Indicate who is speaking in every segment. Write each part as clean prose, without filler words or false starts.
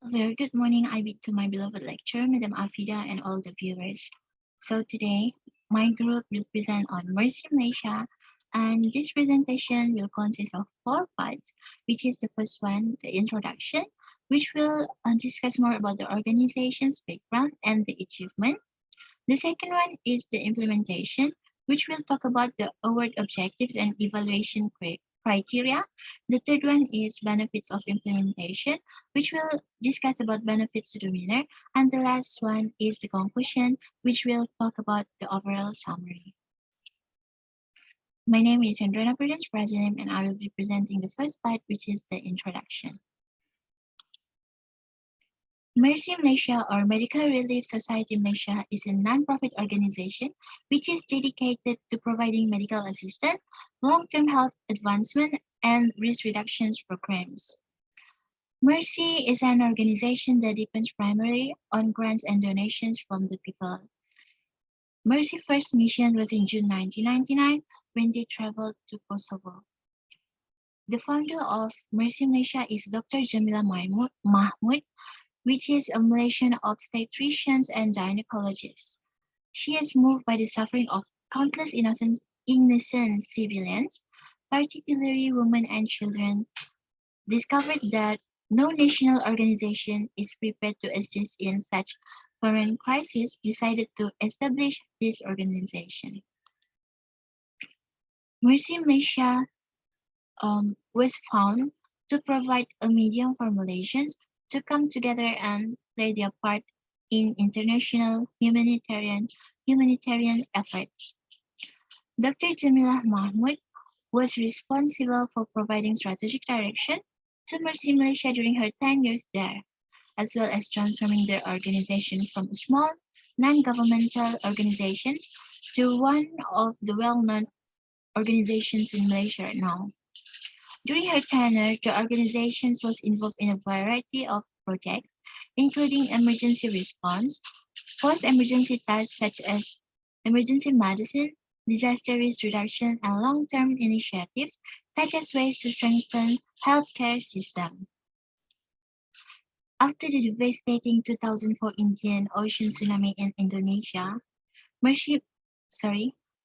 Speaker 1: Very good morning, I bid to my beloved lecturer, Madam Afida, and all the viewers. So today, my group will present on Mercy Malaysia, and this presentation will consist of four parts, which is the first one, the introduction, which will discuss more about the organization's background and the achievement. The second one is the implementation, which will talk about the award objectives and evaluation criteria. The third one is benefits of implementation, which will discuss about benefits to the winner. And the last one is the conclusion, which will talk about the overall summary. My name is Andrena Prudence, President, and I will be presenting the first part, which is the introduction. Mercy Malaysia or Medical Relief Society Malaysia is a non-profit organization which is dedicated to providing medical assistance, long-term health advancement, and risk reduction programs. Mercy is an organization that depends primarily on grants and donations from the people. Mercy first mission was in June 1999 when they traveled to Kosovo. The founder of Mercy Malaysia is Dr. Jamila Mahmud, which is a Malaysian obstetrician and gynecologist. She is moved by the suffering of countless innocent civilians, particularly women and children, discovered that no national organization is prepared to assist in such current crisis, decided to establish this organization. Mercy Malaysia was found to provide a medium for Malaysians to come together and play their part in international humanitarian efforts. Dr. Jamila Mahmud was responsible for providing strategic direction to Mercy Malaysia during her 10 years there, as well as transforming their organization from a small, non-governmental organization to one of the well-known organizations in Malaysia now. During her tenure, the organization was involved in a variety of projects, including emergency response, post-emergency tasks such as emergency medicine, disaster risk reduction, and long-term initiatives such as ways to strengthen healthcare system. After the devastating 2004 Indian Ocean tsunami in Indonesia, Mercy,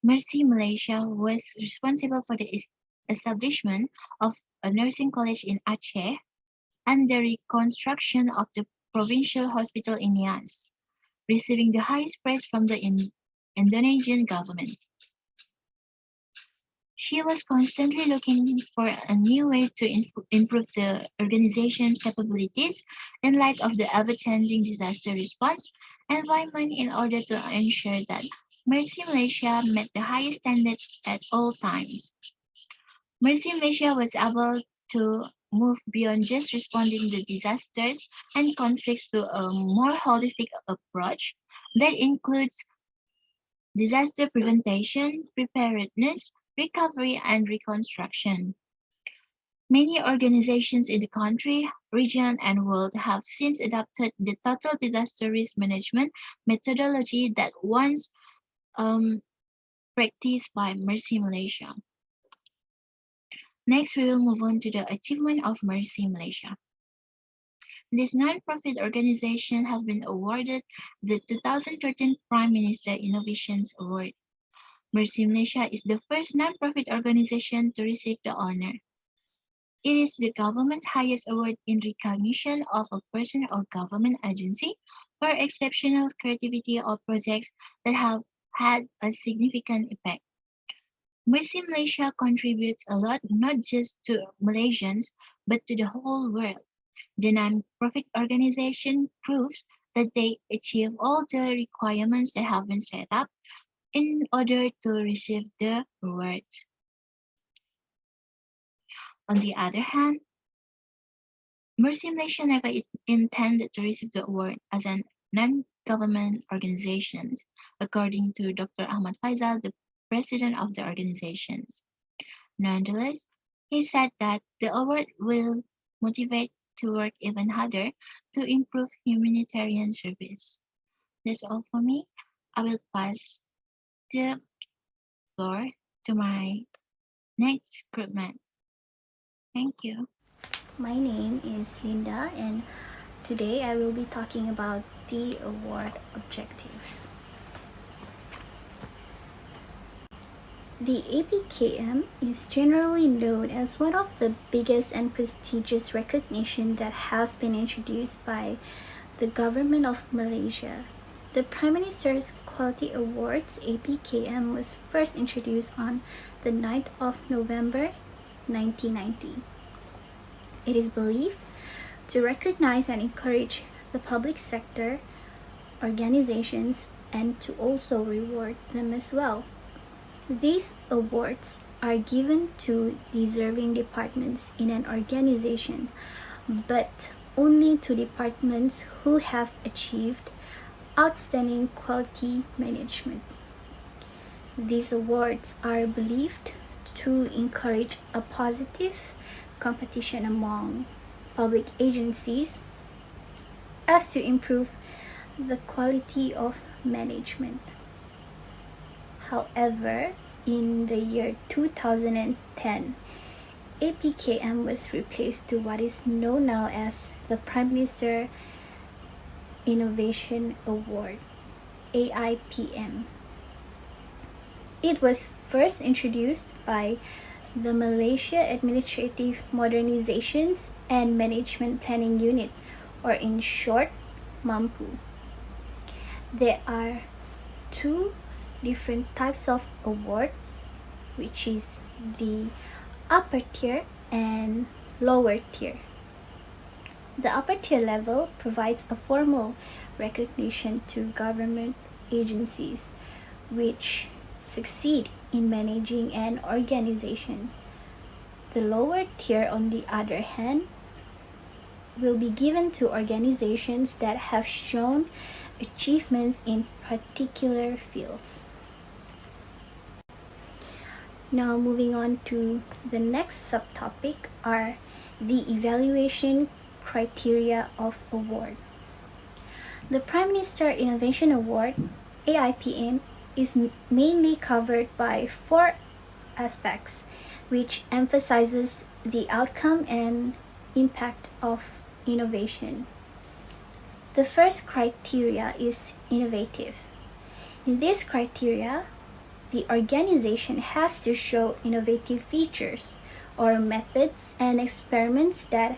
Speaker 1: Mercy Malaysia was responsible for the establishment of a nursing college in Aceh and the reconstruction of the provincial hospital in Nias, receiving the highest praise from the Indonesian government. She was constantly looking for a new way to improve the organization's capabilities in light of the ever-changing disaster response environment in order to ensure that Mercy Malaysia met the highest standards at all times. Mercy Malaysia was able to move beyond just responding to disasters and conflicts to a more holistic approach that includes disaster prevention, preparedness, recovery, and reconstruction. Many organizations in the country, region, and world have since adopted the total disaster risk management methodology that once practiced by Mercy Malaysia. Next, we will move on to the achievement of Mercy Malaysia. This non-profit organization has been awarded the 2013 Prime Minister Innovations Award. Mercy Malaysia is the first non-profit organization to receive the honor. It is the government's highest award in recognition of a person or government agency for exceptional creativity or projects that have had a significant impact. Mercy Malaysia contributes a lot not just to Malaysians, but to the whole world. The non-profit organization proves that they achieve all the requirements that have been set up in order to receive the awards. On the other hand, Mercy Malaysia never intended to receive the award as a non-government organization, according to Dr. Ahmad Faisal, the president of the organizations. Nonetheless, he said that the award will motivate to work even harder to improve humanitarian service. That's all for me. I will pass the floor to my next groupmate. Thank you.
Speaker 2: My name is Linda, and Today I will be talking about the award objectives. The APKM is generally known as one of the biggest and prestigious recognitions that have been introduced by the government of Malaysia. The Prime Minister's Quality Awards APKM was first introduced on the 9th of November 1990. It is believed to recognize and encourage the public sector organizations and to also reward them as well. These awards are given to deserving departments in an organization, but only to departments who have achieved outstanding quality management. These awards are believed to encourage a positive competition among public agencies as to improve the quality of management. However, in the year 2010, APKM was replaced to what is known now as the Prime Minister Innovation Award, AIPM. It was first introduced by the Malaysia Administrative Modernizations and Management Planning Unit, or in short, MAMPU. There are two different types of award, which is the upper tier and lower tier. The upper tier level provides a formal recognition to government agencies which succeed in managing an organization. The lower tier, on the other hand, will be given to organizations that have shown achievements in particular fields. Now moving on to the next subtopic are the evaluation criteria of award. The Prime Minister Innovation Award, AIPM, is mainly covered by four aspects, which emphasizes the outcome and impact of innovation. The first criteria is innovative. In this criteria, the organization has to show innovative features or methods and experiments that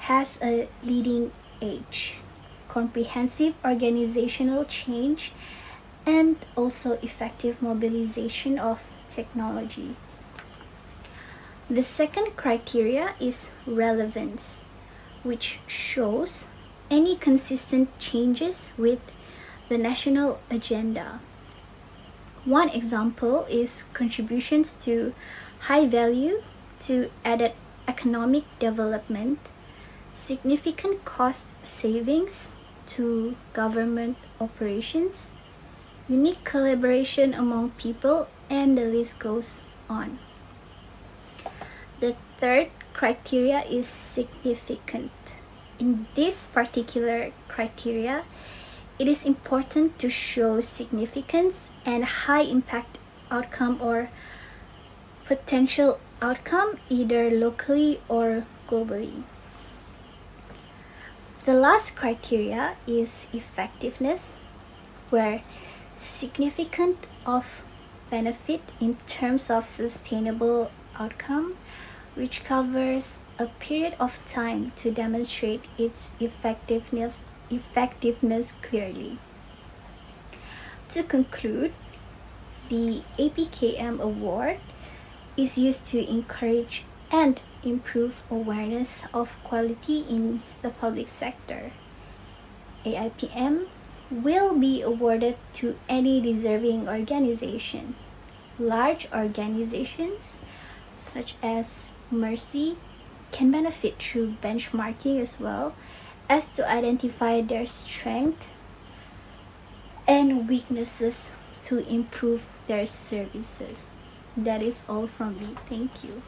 Speaker 2: has a leading edge, comprehensive organizational change, and also effective mobilization of technology. The second criteria is relevance, which shows any consistent changes with the national agenda. One example is contributions to high value to added economic development, significant cost savings to government operations, unique collaboration among people, and the list goes on. The third criteria is significant. In this particular criteria, it is important to show significance and high impact outcome or potential outcome either locally or globally. The last criteria is effectiveness, where significant of benefit in terms of sustainable outcome, which covers a period of time to demonstrate its effectiveness clearly. To conclude, the APKM award is used to encourage and improve awareness of quality in the public sector. AIPM will be awarded to any deserving organization. Large organizations such as Mercy can benefit through benchmarking as well as to identify their strengths and weaknesses to improve their services. That is all from me. Thank you.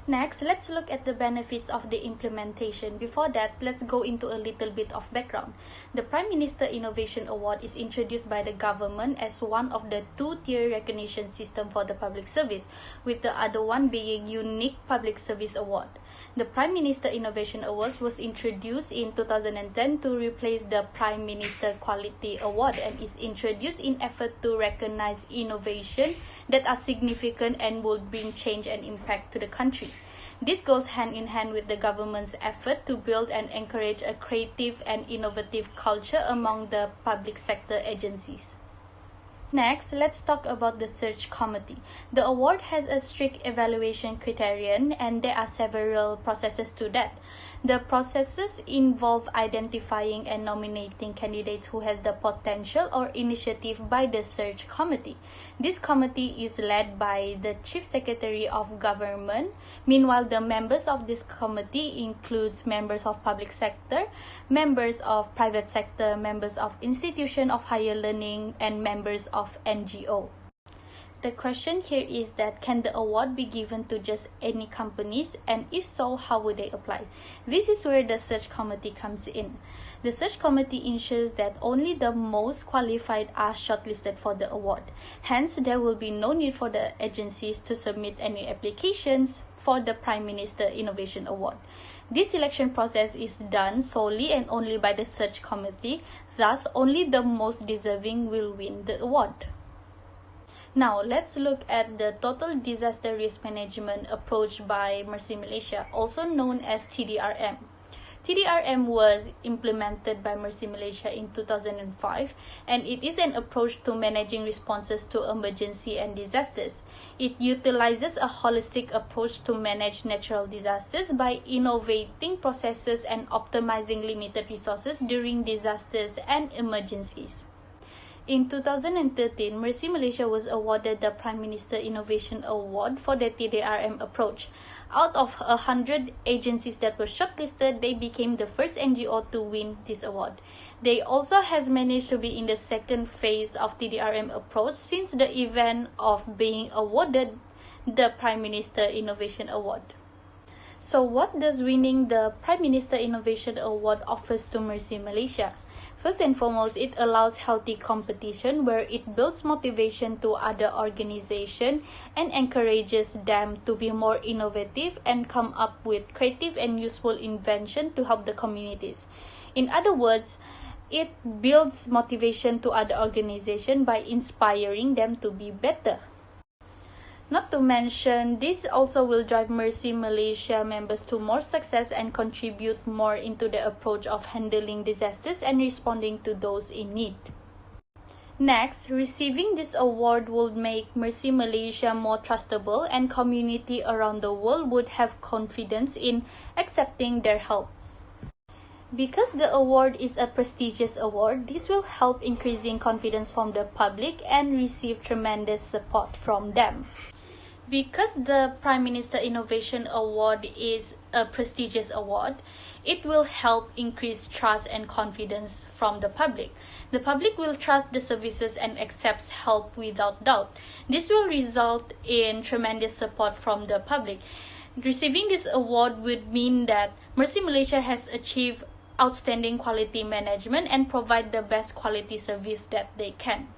Speaker 3: Next, let's look at the benefits of the implementation. Before that, let's go into a little bit of background. The Prime Minister Innovation Award is introduced by the government as one of the two-tier recognition system for the public service, with the other one being Unique Public Service Award. The Prime Minister Innovation Awards was introduced in 2010 to replace the Prime Minister Quality Award and is introduced in effort to recognize innovation that are significant and will bring change and impact to the country. This goes hand in hand with the government's effort to build and encourage a creative and innovative culture among the public sector agencies. Next, let's talk about the search committee. The award has a strict evaluation criterion and there are several processes to that. The processes involve identifying and nominating candidates who has the potential or initiative by the search committee. This committee is led by the Chief Secretary of Government. Meanwhile, the members of this committee includes members of public sector, members of private sector, members of institution of higher learning, and members of NGO. The question here is that can the award be given to just any companies, and if so, how would they apply? This is where the search committee comes in. The search committee ensures that only the most qualified are shortlisted for the award. Hence, there will be no need for the agencies to submit any applications for the Prime Minister Innovation Award. This selection process is done solely and only by the search committee, thus only the most deserving will win the award. Now, let's look at the Total Disaster Risk Management approach by Mercy Malaysia, also known as TDRM. TDRM was implemented by Mercy Malaysia in 2005, and it is an approach to managing responses to emergency and disasters. It utilizes a holistic approach to manage natural disasters by innovating processes and optimizing limited resources during disasters and emergencies. In 2013, Mercy Malaysia was awarded the Prime Minister Innovation Award for the TDRM approach. Out of 100 agencies that were shortlisted, they became the first NGO to win this award. They also has managed to be in the second phase of TDRM approach since the event of being awarded the Prime Minister Innovation Award. So what does winning the Prime Minister Innovation Award offers to Mercy Malaysia? First and foremost, it allows healthy competition where it builds motivation to other organizations and encourages them to be more innovative and come up with creative and useful invention to help the communities. In other words, it builds motivation to other organizations by inspiring them to be better. Not to mention, this also will drive Mercy Malaysia members to more success and contribute more into the approach of handling disasters and responding to those in need. Next, receiving this award would make Mercy Malaysia more trustable and community around the world would have confidence in accepting their help. Because the award is a prestigious award, this will help increasing confidence from the public and receive tremendous support from them. Because the Prime Minister Innovation Award is a prestigious award, it will help increase trust and confidence from the public. The public will trust the services and accepts help without doubt. This will result in tremendous support from the public. Receiving this award would mean that Mercy Malaysia has achieved outstanding quality management and provide the best quality service that they can.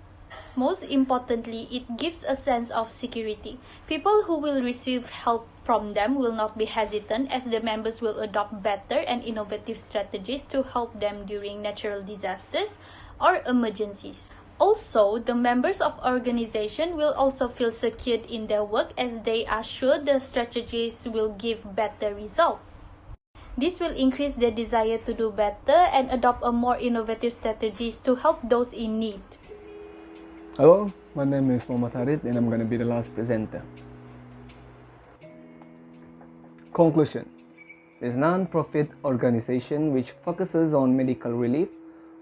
Speaker 3: Most importantly, it gives a sense of security. People who will receive help from them will not be hesitant as the members will adopt better and innovative strategies to help them during natural disasters or emergencies. Also, the members of organization will also feel secured in their work as they are sure the strategies will give better results. This will increase their desire to do better and adopt a more innovative strategies to help those in need.
Speaker 4: Hello, my name is Muhammad Harid and I'm going to be the last presenter. Conclusion. This non-profit organization which focuses on medical relief,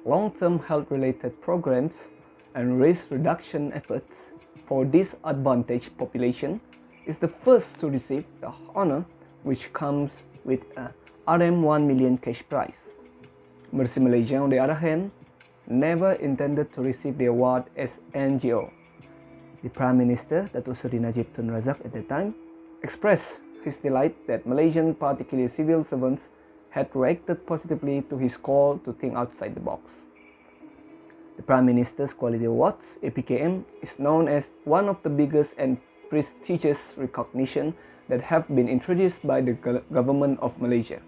Speaker 4: long-term health-related programs, and risk reduction efforts for disadvantaged population is the first to receive the honor, which comes with a RM1 million cash prize. Mercy Malaysia, on the other hand, never intended to receive the award as NGO. The Prime Minister, Datuk Seri Najib Tun Razak at the time, expressed his delight that Malaysian, particularly civil servants, had reacted positively to his call to think outside the box. The Prime Minister's Quality Awards, APKM, is known as one of the biggest and prestigious recognition that have been introduced by the government of Malaysia.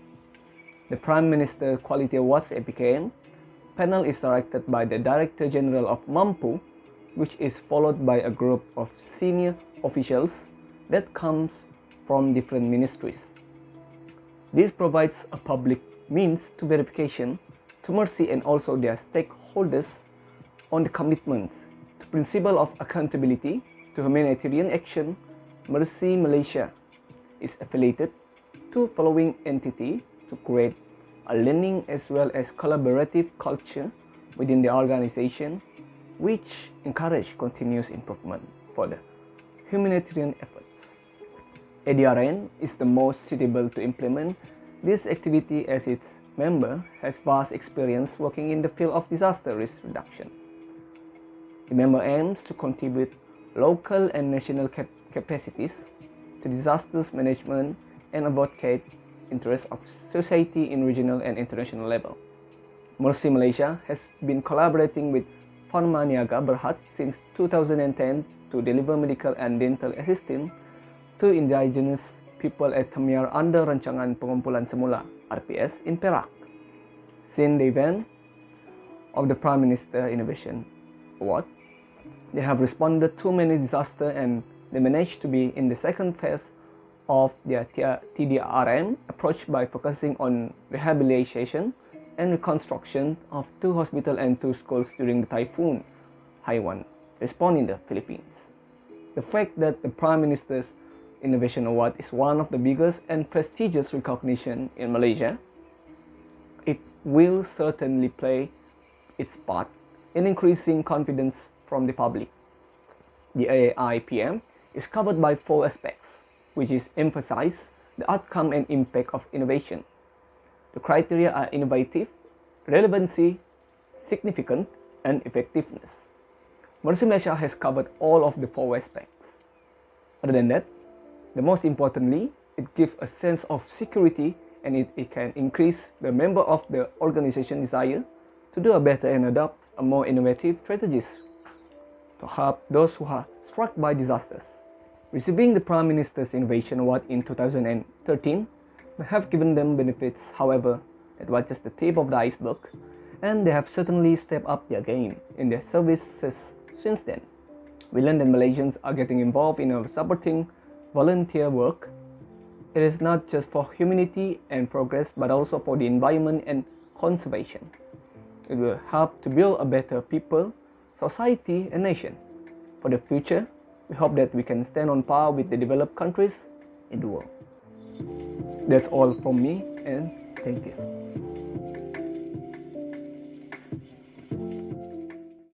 Speaker 4: The Prime Minister Quality Awards APKM panel is directed by the Director General of Mampu, which is followed by a group of senior officials that comes from different ministries. This provides a public means to verification to Mercy and also their stakeholders on the commitments to principle of accountability to humanitarian action. Mercy Malaysia is affiliated to following entity to create a learning as well as collaborative culture within the organization, which encourage continuous improvement for the humanitarian efforts. ADRN is the most suitable to implement this activity as its member has vast experience working in the field of disaster risk reduction. The member aims to contribute local and national capacities to disasters management and advocate interests of society in regional and international level. Mercy Malaysia has been collaborating with Pharma Niaga Berhad since 2010 to deliver medical and dental assistance to indigenous people at Tamiar under Rancangan Pengumpulan Semula (RPS) in Perak. Since the event of the Prime Minister Innovation Award, they have responded to many disasters and they managed to be in the second phase of their TDRM approach by focusing on rehabilitation and reconstruction of 2 hospitals and 2 schools during the Typhoon Haiwan response in the Philippines. The fact that the Prime Minister's Innovation Award is one of the biggest and prestigious recognition in Malaysia, it will certainly play its part in increasing confidence from the public. The AIPM is covered by 4 aspects, which is emphasize the outcome and impact of innovation. The criteria are innovative, relevancy, significant, and effectiveness. Mercy Malaysia has covered all of the 4 aspects. Other than that, the most importantly, it gives a sense of security and it can increase the member of the organization desire to do a better and adopt a more innovative strategies to help those who are struck by disasters. Receiving the Prime Minister's Innovation Award in 2013 may have given them benefits, however, that was just the tip of the iceberg, and they have certainly stepped up their game in their services since then. We learned that Malaysians are getting involved in supporting volunteer work. It is not just for humanity and progress, but also for the environment and conservation. It will help to build a better people, society, and nation. For the future, we hope that we can stand on par with the developed countries in the world. That's all from me, and thank you.